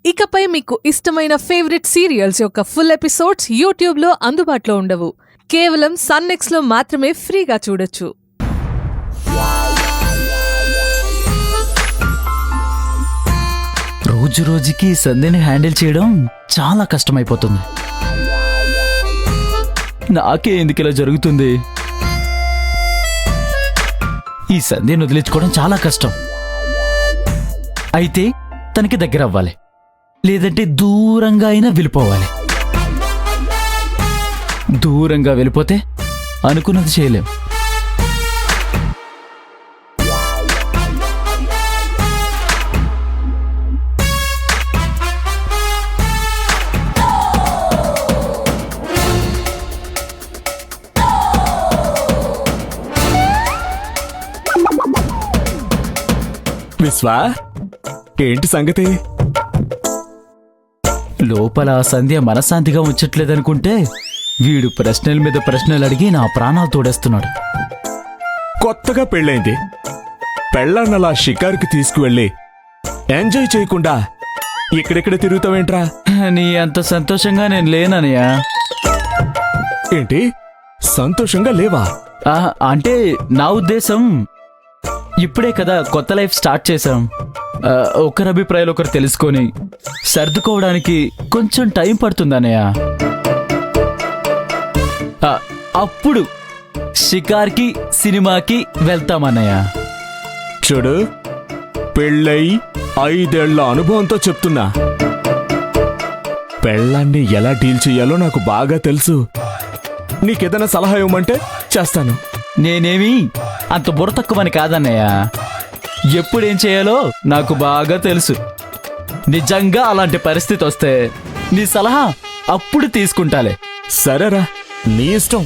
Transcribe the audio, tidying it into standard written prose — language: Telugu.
ఇకపై మీకు ఇష్టమైన ఫేవరెట్ సీరియల్స్ యొక్క ఫుల్ ఎపిసోడ్స్ యూట్యూబ్లో అందుబాటులో ఉండవు. కేవలం సన్నెక్స్లో మాత్రమే ఫ్రీగా చూడొచ్చు. రోజు రోజుకి సంధ్యని హ్యాండిల్ చేయడం చాలా కష్టమైపోతుంది. నాకే ఎందుకు ఇలా జరుగుతుంది? ఈ సంధ్యను వదిలించుకోవడం చాలా కష్టం. అయితే తనకి దగ్గర అవ్వాలి, లేదంటే దూరంగా అయినా వెళ్ళిపోవాలి. దూరంగా వెళ్ళిపోతే అనుకున్నది చేయలేం. విశ్వా, ఏంటి సంగతి? లోపల సంధ్య మనశ్శాంతిగా ఉంచట్లేదనుకుంటే వీడు ప్రశ్నల మీద ప్రశ్నలు అడిగి నా ప్రాణాలు తోడేస్తున్నాడు. కొత్తగా పెళ్ళైంది, పెళ్ళన్నలా షికారుకి తీసుకువెళ్ళి ఎంజాయ్ చేయకుండా ఇక్కడెక్కడ తిరుగుతావేంట్రా? నీ అంత సంతోషంగా నేను లేననియా. ఏంటి, సంతోషంగా లేవా? అంటే నా ఉద్దేశం, ఇప్పుడే కదా కొత్త లైఫ్ స్టార్ట్ చేశాం. ఒకరి అభిప్రాయాలు ఒకరు తెలుసుకొని సర్దుకోవడానికి కొంచెం టైం పడుతుందన్నయ్య. అప్పుడు షికార్కి సినిమాకి వెళ్తామన్నయ్య. చూడు, పెళ్ళై 5 ఏళ్ల అనుభవంతో చెప్తున్నా, పెళ్ళాన్ని ఎలా డీల్ చెయ్యాలో నాకు బాగా తెలుసు. నీకేదైనా సలహా ఇవ్వమంటే చేస్తాను. నేనేమి అంత బుర్ర తక్కువని కాదన్నయ్య. ఎప్పుడేం చేయాలో నాకు బాగా తెలుసు. నిజంగా అలాంటి పరిస్థితి వస్తే నీ సలహా అప్పుడు తీసుకుంటాలే. సరేరా, నీ ఇష్టం.